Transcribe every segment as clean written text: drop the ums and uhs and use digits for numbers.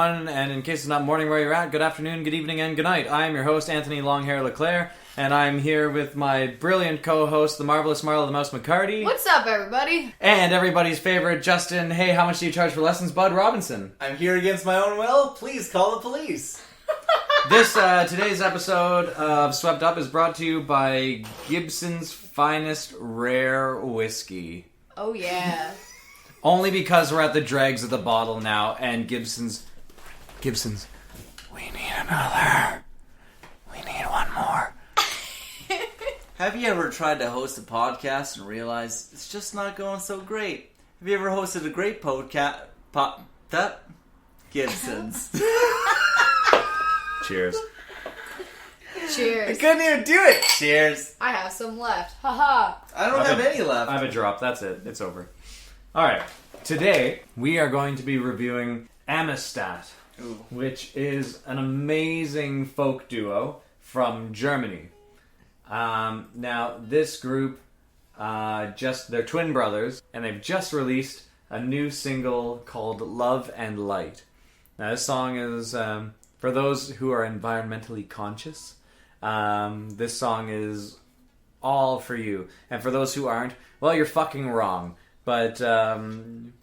everyone, and in case it's not morning where you're at, good afternoon, good evening, and good night. I am your host, Anthony Longhair Leclair, and I'm here with my brilliant co-host, the marvelous Marla the Mouse McHardy. What's up, everybody? And everybody's favorite, Justin, hey, how much do you charge for lessons, Bud Robinson? I'm here against my own will. Please call the police. Today's episode of Swept Up is brought to you by Gibson's Finest Rare Whiskey. Oh, yeah. Only because we're at the dregs of the bottle now, and Gibson's, we need another. We need one more. Have you ever tried to host a podcast and realized it's just not going so great? Have you ever hosted a great podcast? Gibson's. Cheers. Cheers. I couldn't even do it. Cheers. I have some left. Haha. I don't have any left. I have a drop. That's it. It's over. Alright. Today, we are going to be reviewing Amistat, which is an amazing folk duo from Germany. Now, this group, they're twin brothers, and they've just released a new single called Love and Light. Now, this song is, for those who are environmentally conscious, this song is all for you. And for those who aren't, well, you're fucking wrong. But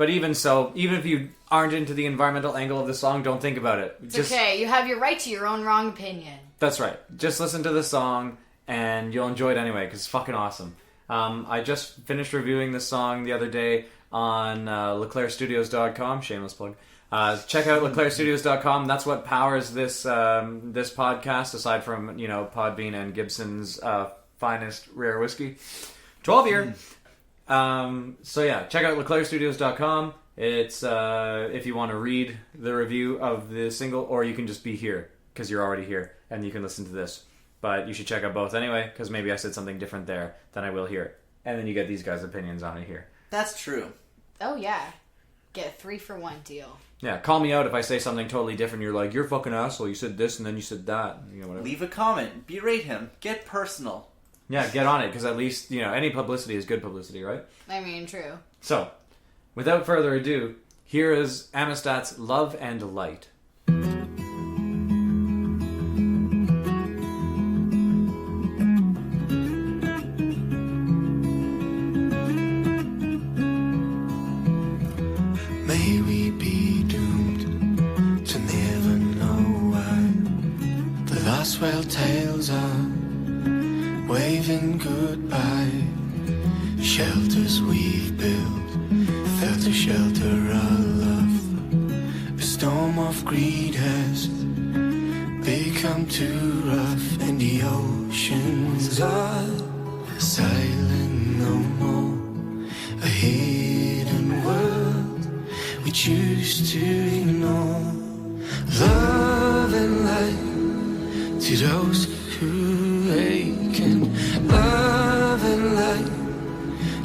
even so, even if you aren't into the environmental angle of the song, don't think about it. It's okay. You have your right to your own wrong opinion. That's right. Just listen to the song, and you'll enjoy it anyway, because it's fucking awesome. I just finished reviewing this song the other day on LeclairStudios.com. Shameless plug. Check out LeclairStudios.com. That's what powers this this podcast, aside from, Podbean and Gibson's finest rare whiskey. 12-year. So yeah, check out LeclairStudios.com. It's if you want to read the review of the single, or you can just be here, because you're already here, and you can listen to this. But you should check out both anyway, because maybe I said something different there than I will here. And then you get these guys' opinions on it here. That's true. Oh yeah. Get a 3-for-1 deal. Yeah, call me out if I say something totally different. You're like, you're a fucking asshole, you said this and then you said that. Whatever. Leave a comment. Berate him. Get personal. Yeah, get on it, because at least, any publicity is good publicity, right? I mean, true. So, without further ado, here is Amistat's Love and Light. May we be doomed to never know why the last well tales are waving goodbye. Shelters we've built, felt to shelter our love. A storm of greed has become too rough, and the oceans are silent no more. A hidden world we choose to ignore. Love and light to those who awaken. Love and light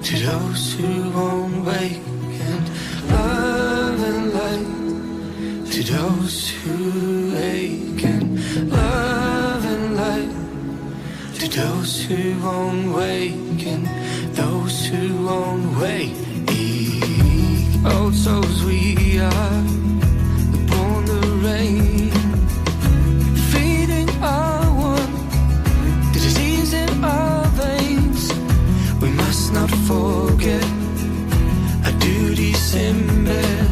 to those who won't wake. And love and light to those who awaken. Love and light to those who won't wake. And those who won't wake. Old souls we are, born to reign, feeding our one, the disease in our veins. We must not forget our duties in bed,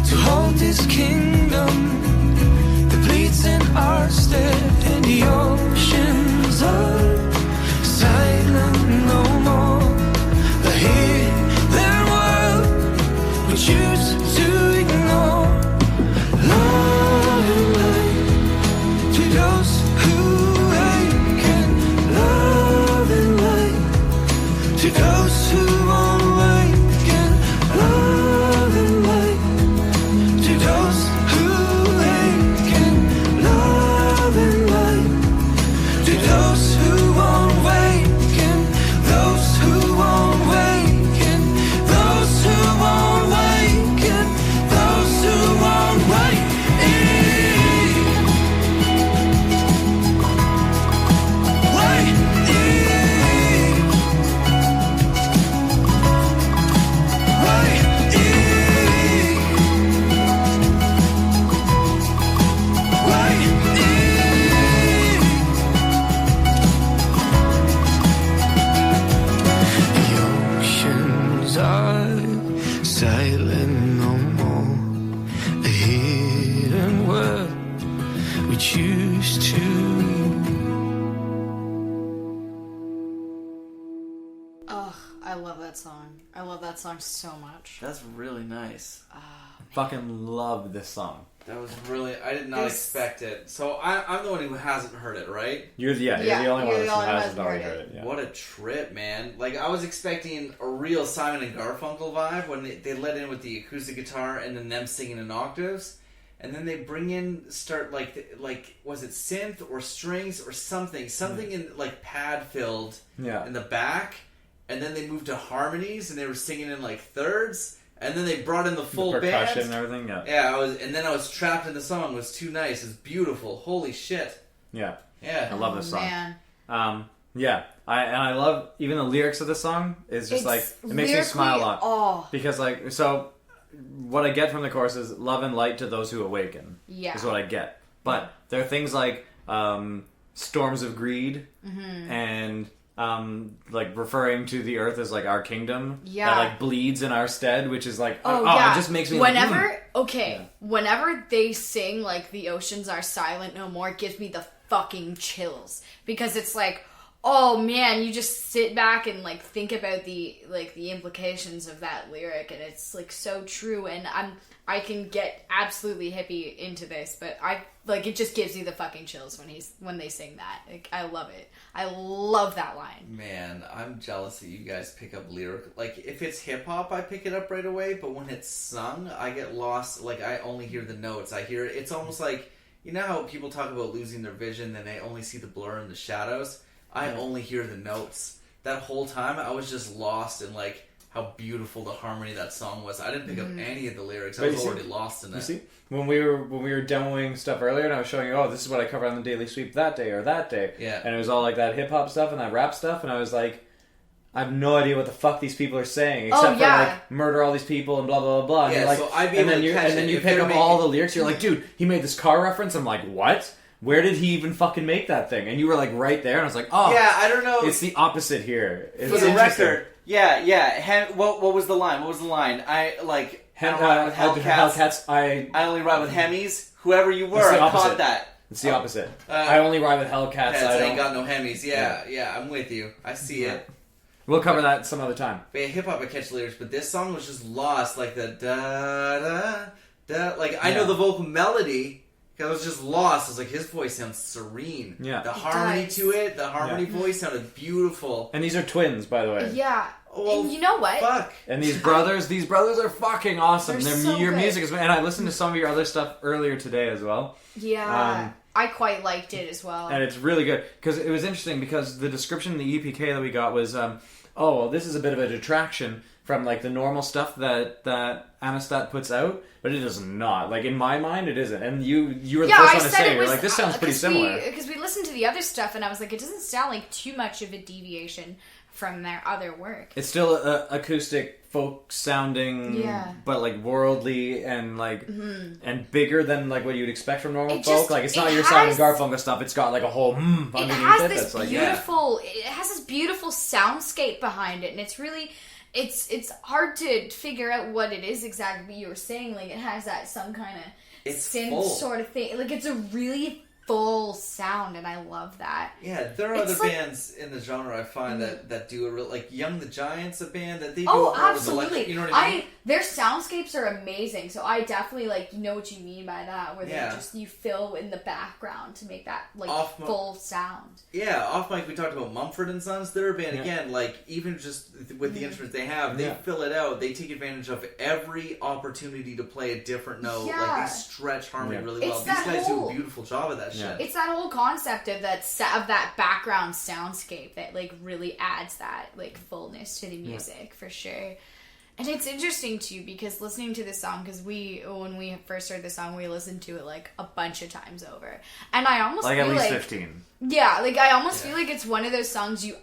to hold this kingdom that bleeds in our stead. And the oceans are silent no more. The hidden world we choose to ignore. I love that song. I love that song so much. That's really nice. Fucking love this song. That was really... I did not expect it. So I'm the one who hasn't heard it, right? You're the only one who hasn't already heard it. Yeah. What a trip, man. Like, I was expecting a real Simon and Garfunkel vibe when they let in with the acoustic guitar and then them singing in octaves. And then they bring in, was it synth or strings or something? Something in, like, pad-filled in the back. And then they moved to harmonies and they were singing in, like, thirds. And then they brought in the full percussion band. and everything, yeah. Yeah, I was trapped in the song. It was too nice. It was beautiful. Holy shit. Yeah. Yeah. I love this song. Man. Yeah. I love, even the lyrics of the song is just it makes me smile a lot. Oh. Because, so, what I get from the chorus is love and light to those who awaken. Yeah. Is what I get. But there are things like storms of greed and... referring to the earth as like our kingdom that like bleeds in our stead, which is like it just makes me whenever they sing like the oceans are silent no more, it gives me the fucking chills because it's like, oh man, you just sit back and like think about the implications of that lyric, and it's like so true, and I can get absolutely hippie into this, but it just gives you the fucking chills when they sing that. Like, I love it. I love that line. Man, I'm jealous that you guys pick up lyric. Like, if it's hip hop, I pick it up right away, but when it's sung, I get lost. Like, I only hear the notes. I hear it. It's almost like, you know how people talk about losing their vision and they only see the blur and the shadows? I only hear the notes. That whole time, I was just lost in, like, how beautiful the harmony of that song was. I didn't pick up any of the lyrics. I was already lost in it. You see? When we were demoing stuff earlier, and I was showing you, this is what I covered on the Daily Sweep that day or that day. Yeah. And it was all like that hip-hop stuff and that rap stuff, and I was like, I have no idea what the fuck these people are saying, except for like murder all these people and blah blah blah blah. And yeah, like, so I'd be able to catch it. And then you pick up all the lyrics, you're like, dude, he made this car reference. I'm like, what? Where did he even fucking make that thing? And you were like right there, and I was like, yeah, I don't know. It's the opposite here. For the record, yeah. What was the line? I like Hellcats. I only ride with Hemis. Whoever you were, I caught that. It's the opposite. I only ride with Hellcats. I ain't got no Hemis. Yeah, I'm with you. I see it. We'll cover that some other time. But yeah, hip hop, I catch lyrics, but this song was just lost. Like the da da da. Like I know the vocal melody. I was just lost. I was like, his voice sounds serene. Yeah. The harmony to it, the harmony voice sounded beautiful. And these are twins, by the way. Yeah. Well, and you know what? Fuck. And these brothers are fucking awesome. Your good. music is, and I listened to some of your other stuff earlier today as well. Yeah. I quite liked it as well. And it's really good. Because it was interesting because the description in the EPK that we got was, this is a bit of a detraction from like the normal stuff that Amistat puts out, but it is not. Like in my mind, it isn't. And you were the first one to say, you're like, this sounds pretty similar. Because we listened to the other stuff, and I was like, it doesn't sound like too much of a deviation from their other work. It's still acoustic, folk sounding, but like worldly and like and bigger than like what you'd expect from normal folk. Like it's not your Simon Garfunkel stuff. It's got like a whole underneath it. It has this beautiful soundscape behind it, and it's really. It's hard to figure out what it is exactly, but you were saying, like, it has that some kind of synth sort of thing. Like, it's a really full sound, and I love that. Yeah, there are other bands in the genre I find that do it real, like Young the Giants, a band that they do. Oh, absolutely! You know what I mean? Their soundscapes are amazing, so I definitely know what you mean by that, where they just you fill in the background to make that full sound. Yeah, off mic we talked about Mumford & Sons. They're a band again, like even just with the instruments they have, they fill it out. They take advantage of every opportunity to play a different note. Yeah. Like they stretch harmony really well. These guys do a beautiful job of that shit. It's that whole concept of that background soundscape that like really adds that like fullness to the music for sure. And it's interesting too because listening to this song, because when we first heard the song, we listened to it like a bunch of times over, and I almost like feel at least like 15. Yeah, like I almost feel like it's one of those songs you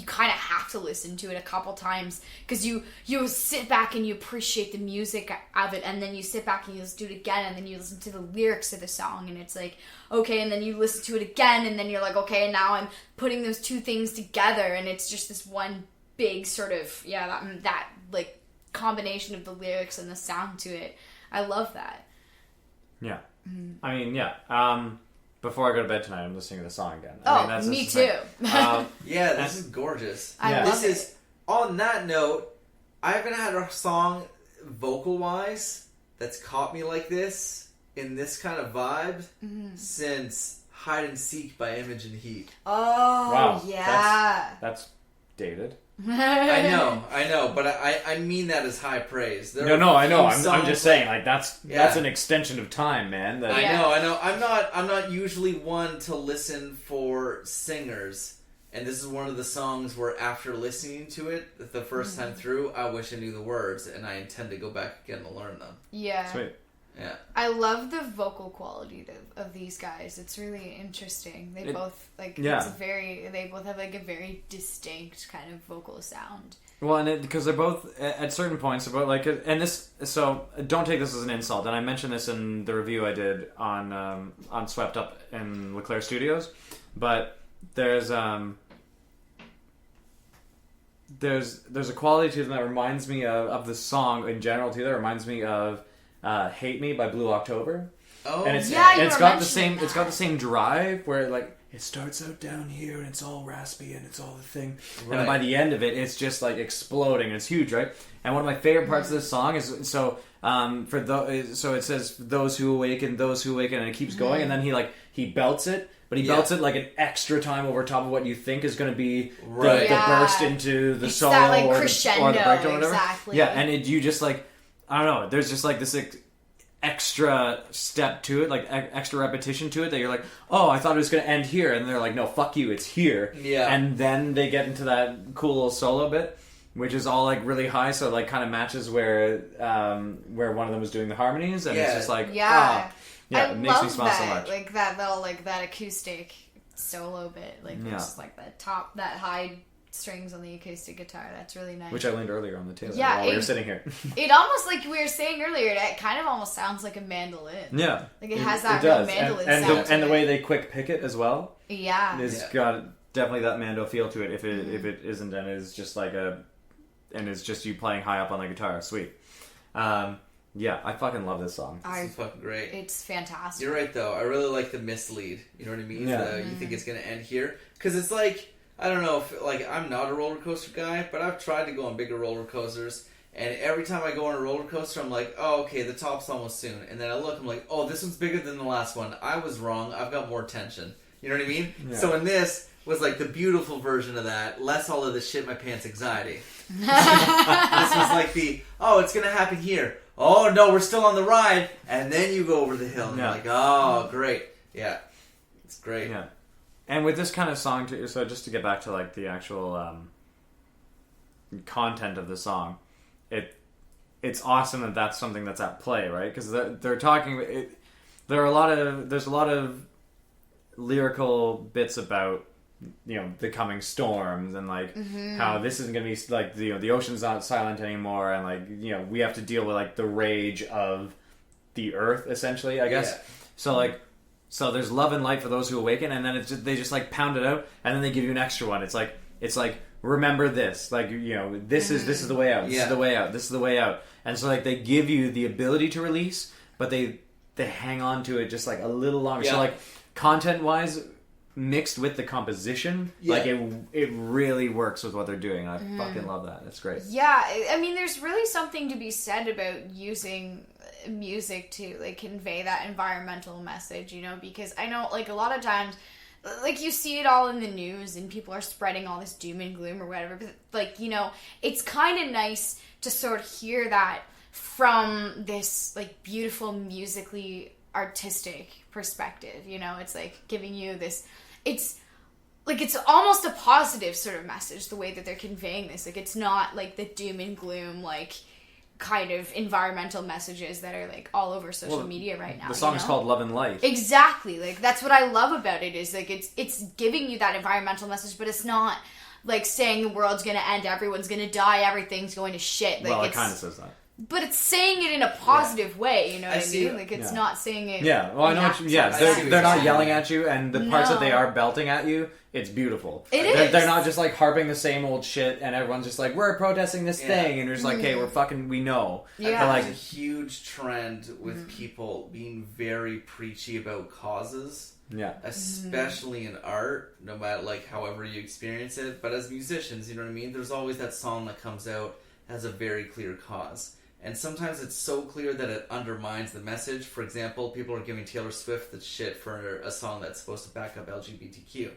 kind of have to listen to it a couple times because you sit back and you appreciate the music of it, and then you sit back and you listen to it again, and then you listen to the lyrics of the song, and it's like okay, and then you listen to it again, and then you're like okay, now I'm putting those two things together, and it's just this one big sort of that like combination of the lyrics and the sound to it. I love that. Yeah. I mean, before I go to bed tonight, I'm listening to the song again. I mean, me too. Yeah, this is gorgeous. I love this is on that note, I haven't had a song vocal-wise that's caught me like this, in this kind of vibe, since Hide and Seek by Image and Heat. Oh, wow. yeah. That's dated. I know, but I mean that as high praise. There No, I know. I'm songs just saying, like, that's an extension of time, man. That, I know. I'm not usually one to listen for singers, and this is one of the songs where after listening to it the first time through, I wish I knew the words, and I intend to go back again to learn them. Yeah. Sweet. Yeah. I love the vocal quality of these guys. It's really interesting. They both they both have like a very distinct kind of vocal sound. Well, and because they're both at certain points about like, and this. So don't take this as an insult. And I mentioned this in the review I did on Swept Up in Leclair Studios, but there's a quality to them that reminds me of the song in general too. That reminds me of "Hate Me" by Blue October. Oh, and it's got the same. It's got the same drive where like it starts out down here and it's all raspy and it's all the thing, and then by the end of it, it's just like exploding and it's huge, right? And one of my favorite parts of this song is so it says those who awaken, and it keeps going, and then he belts it. But he belts it like an extra time over top of what you think is going to be the burst into the solo that, like, or crescendo, the breakdown or whatever. Exactly. Yeah, and you just like, I don't know, there's just like this extra step to it, like extra repetition to it that you're like, oh, I thought it was going to end here. And they're like, no, fuck you, it's here. Yeah. And then they get into that cool little solo bit, which is all like really high, so it like kind of matches where one of them was doing the harmonies, and it's just like, it makes me smile so much. Like that little, like that acoustic solo bit, like just like that high strings on the acoustic guitar. That's really nice. Which I learned earlier on the table while we were sitting here. It almost, like we were saying earlier, it kind of almost sounds like a mandolin. Yeah, like it has that real mandolin sound. And the way they quick pick it as well. Yeah, it's got definitely that mando feel to it. If it isn't, and it's just like it's just you playing high up on the guitar. Sweet. Yeah, I fucking love this song. It's fucking great. It's fantastic. You're right, though. I really like the mislead. You know what I mean? Yeah. You think it's going to end here? Because it's like, I don't know, if like I'm not a roller coaster guy, but I've tried to go on bigger roller coasters, and every time I go on a roller coaster, I'm like, oh, okay, the top's almost soon. And then I look, I'm like, oh, this one's bigger than the last one. I was wrong. I've got more tension. You know what I mean? Yeah. So in this was like the beautiful version of that, less all of the shit my pants anxiety. This was like it's going to happen here. Oh, no, we're still on the ride. And then you go over the hill. And you're like, oh, great. Yeah. It's great. Yeah. And with this kind of song, too, so just to get back to like the actual content of the song, it's awesome that that's something that's at play, right? Because they're talking... there's a lot of lyrical bits about the coming storms and like how this isn't going to be like the ocean's not silent anymore, and like we have to deal with like the rage of the earth essentially, I guess. So there's love and light for those who awaken, and then they just like pound it out, and then they give you an extra one. It's like remember this, like this is the way out. This is the way out. This is the way out. And so like they give you the ability to release, but they hang on to it just like a little longer. So like content wise, mixed with the composition, like it really works with what they're doing. I fucking love that. That's great. Yeah, I mean, there's really something to be said about using music to like convey that environmental message, because I know like a lot of times like you see it all in the news and people are spreading all this doom and gloom or whatever, but like it's kind of nice to sort of hear that from this like beautiful musically artistic perspective. It's like giving you this, it's almost a positive sort of message, the way that they're conveying this. Like it's not like the doom and gloom like kind of environmental messages that are like all over social media right now. The song is called Love and Light. Exactly. Like that's what I love about it, is like it's giving you that environmental message, but it's not like saying the world's gonna end, everyone's gonna die, everything's going to shit. Like, well, it kind of says that. But it's saying it in a positive way, you know what I mean? Like, it's not saying it... Yeah, well, I know what you... Yeah, they're not yelling at you, and the parts that they are belting at you, it's beautiful. They're not just, like, harping the same old shit, and everyone's just like, we're protesting this thing, and you're just like, hey, we know. Yeah. There's a huge trend with people being very preachy about causes. Yeah. Especially in art, no matter, like, however you experience it. But as musicians, you know what I mean? There's always that song that comes out has a very clear cause. And sometimes it's so clear that it undermines the message. For example, people are giving Taylor Swift the shit for a song that's supposed to back up LGBTQ,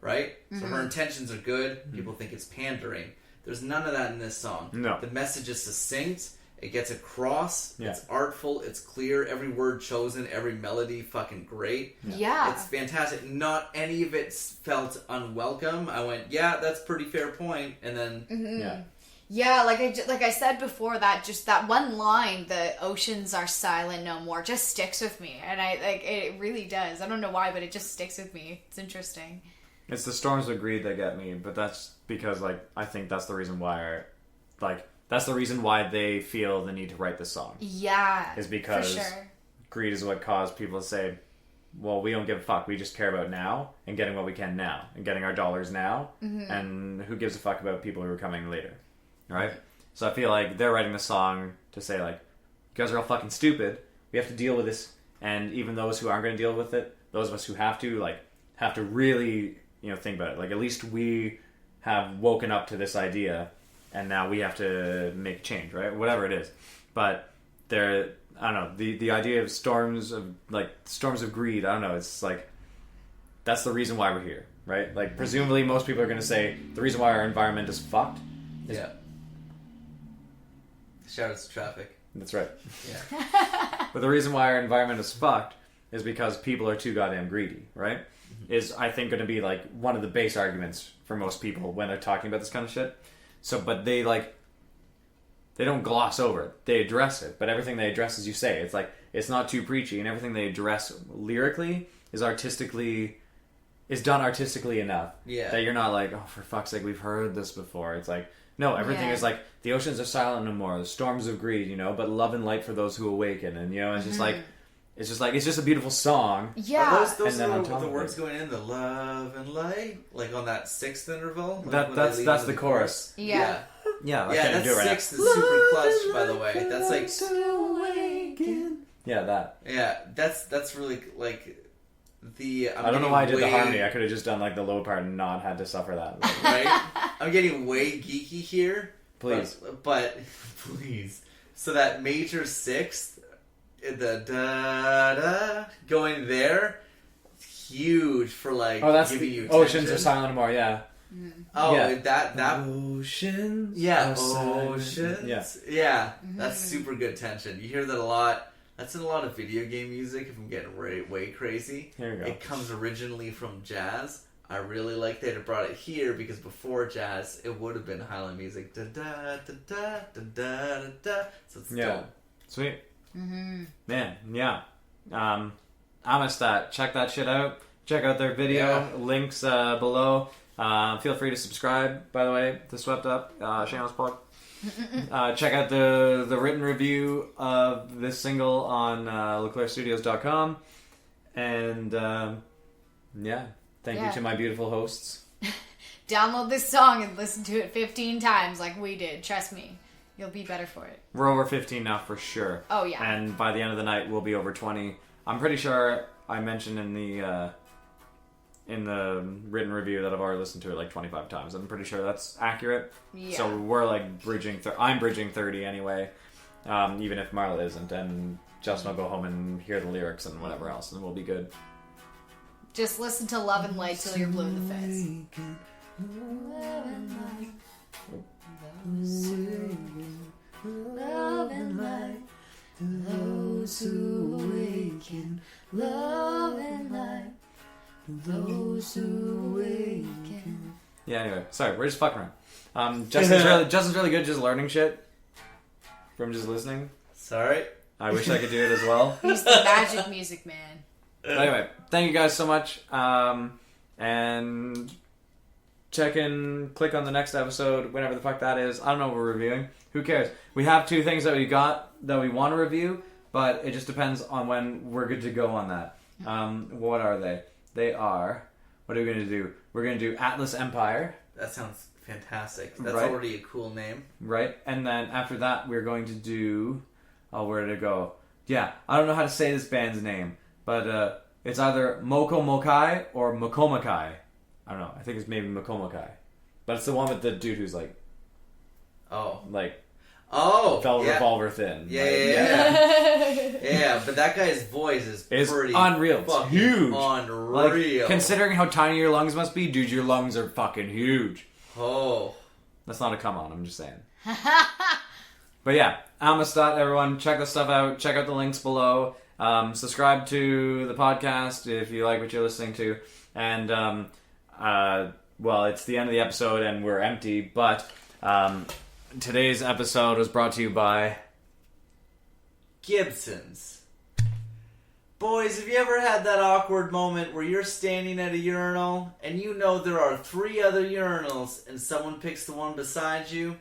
right? So her intentions are good. People think it's pandering. There's none of that in this song. No. The message is succinct. It gets across. Yeah. It's artful. It's clear. Every word chosen. Every melody fucking great. Yeah. It's fantastic. Not any of it felt unwelcome. I went, yeah, that's a pretty fair point. And then... Yeah. Yeah, like I said before, that just that one line, the oceans are silent no more, just sticks with me, and it really does. I don't know why, but it just sticks with me. It's interesting. It's the storms of greed that get me, but that's because, like, I think that's the reason why, that's the reason why they feel the need to write this song. Yeah, is because for sure. Greed is what caused people to say, well, we don't give a fuck. We just care about now and getting what we can now and getting our dollars now, and who gives a fuck about people who are coming later. Right? So I feel like they're writing the song to say, like, you guys are all fucking stupid. We have to deal with this. And even those who aren't going to deal with it, those of us who have to really, think about it. Like, at least we have woken up to this idea, and now we have to make change, right? Whatever it is. But I don't know, the idea of storms of greed, I don't know, it's like, that's the reason why we're here, right? Like, presumably most people are going to say, the reason why our environment is fucked is... Yeah. Shout out to traffic. That's right. Yeah. But the reason why our environment is fucked is because people are too goddamn greedy, right? Is, I think, going to be, like, one of the base arguments for most people when they're talking about this kind of shit. So, but they don't gloss over it. They address it. But everything they address, as you say, it's like, it's not too preachy, and everything they address lyrically is done artistically enough. Yeah. That you're not like, oh, for fuck's sake, we've heard this before. It's like, no, everything is like, the oceans are silent no more, the storms of greed, but love and light for those who awaken. And, it's just like, it's just a beautiful song. Yeah. Are those And then on are top the of words it. going in, the love and light? Like on that sixth interval? Like That's when they lead into the chorus. Yeah. Yeah, I Yeah, can't that do it right sixth is super clutch, by the way. That's like... now. Yeah, that. Yeah, that's really, like... I don't know why I did the harmony. I could have just done, like, the low part and not had to suffer that. Right? I'm getting way geeky here. Please. But please. So that major sixth, the da-da, going there, huge for, like, that's giving the you oceans tension. are silent no more, yeah. Oh, Yeah. that Oceans. yeah, are silent. oceans. Yeah, that's super good tension. You hear that a lot. That's in a lot of video game music, if I'm getting way crazy. Here we go. It comes originally from jazz. I really like that it brought it here, because before jazz, it would have been Highland music. Da-da, da-da, da-da, da-da. So it's dope. Sweet. Man, yeah. Amistat, check that shit out. Check out their video. Yeah. Links below. Feel free to subscribe, by the way, to Swept Up. Shameless plug. Check out the written review of this single on LeclairStudios.com. And, thank you to my beautiful hosts. Download this song and listen to it 15 times like we did. Trust me. You'll be better for it. We're over 15 now for sure. Oh, yeah. And by the end of the night, we'll be over 20. I'm pretty sure I mentioned in the written review that I've already listened to it like 25 times. I'm pretty sure that's accurate. Yeah. So we're like bridging... I'm bridging 30 anyway, even if Marla isn't. And Justin will go home and hear the lyrics and whatever else, and we'll be good. Just listen to Love and Light till you're blue in the face. Love and light, those who awaken. Love and light, those who awaken. Yeah, anyway. Sorry, we're just fucking around. Justin's really good just learning shit from just listening. Sorry. I wish I could do it as well. He's the magic music man. But anyway, thank you guys so much. And click on the next episode, whenever the fuck that is. I don't know what we're reviewing. Who cares? We have 2 things that we want to review, but it just depends on when we're good to go on that. What are they? They are... What are we going to do? We're going to do Atlas Empire. That sounds fantastic. That's Right. already a cool name. Right? And then after that, we're going to do... Oh, where did it go? Yeah, I don't know how to say this band's name, but It's either Moko Mokai or Mokomakai. I don't know. I think it's maybe Mokomakai. But it's the one with the dude who's like... Oh. Like... Oh, revolver thin. Yeah, but that guy's voice is pretty unreal. It's huge. Unreal. Like, considering how tiny your lungs must be, dude, your lungs are fucking huge. Oh. That's not a come on, I'm just saying. But yeah, Amistat, everyone, check this stuff out. Check out the links below. Subscribe to the podcast if you like what you're listening to. And, well, it's the end of the episode and we're empty, but... today's episode was brought to you by Gibson's. Boys, have you ever had that awkward moment where you're standing at a urinal and you know there are 3 other urinals and someone picks the one beside you?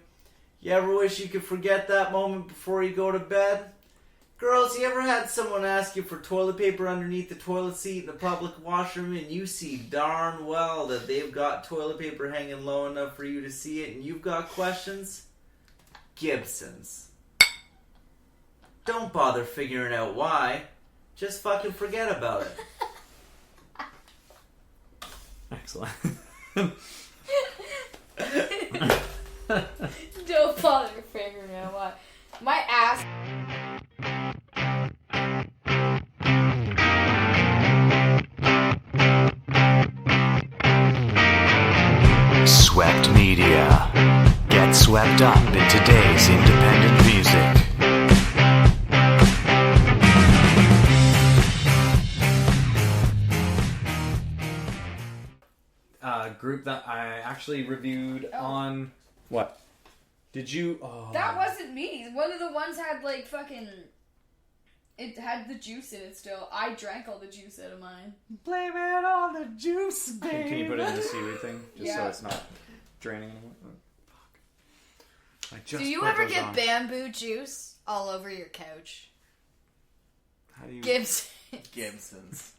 You ever wish you could forget that moment before you go to bed? Girls, you ever had someone ask you for toilet paper underneath the toilet seat in a public washroom and you see darn well that they've got toilet paper hanging low enough for you to see it and you've got questions? Gibson's. Don't bother figuring out why. Just fucking forget about it. Excellent. Don't bother figuring out why. My ass. Swept Media. Get swept up in today's independent music. Group that I actually reviewed on... What? Did you... Oh. That wasn't me. One of the ones had like fucking... It had the juice in it still. I drank all the juice out of mine. Blame it on the juice, babe. Can you put it in the seaweed thing? Just so it's not draining anymore? Fuck. Do you ever get bamboo juice all over your couch? How do you... Gibson's. Gibson's.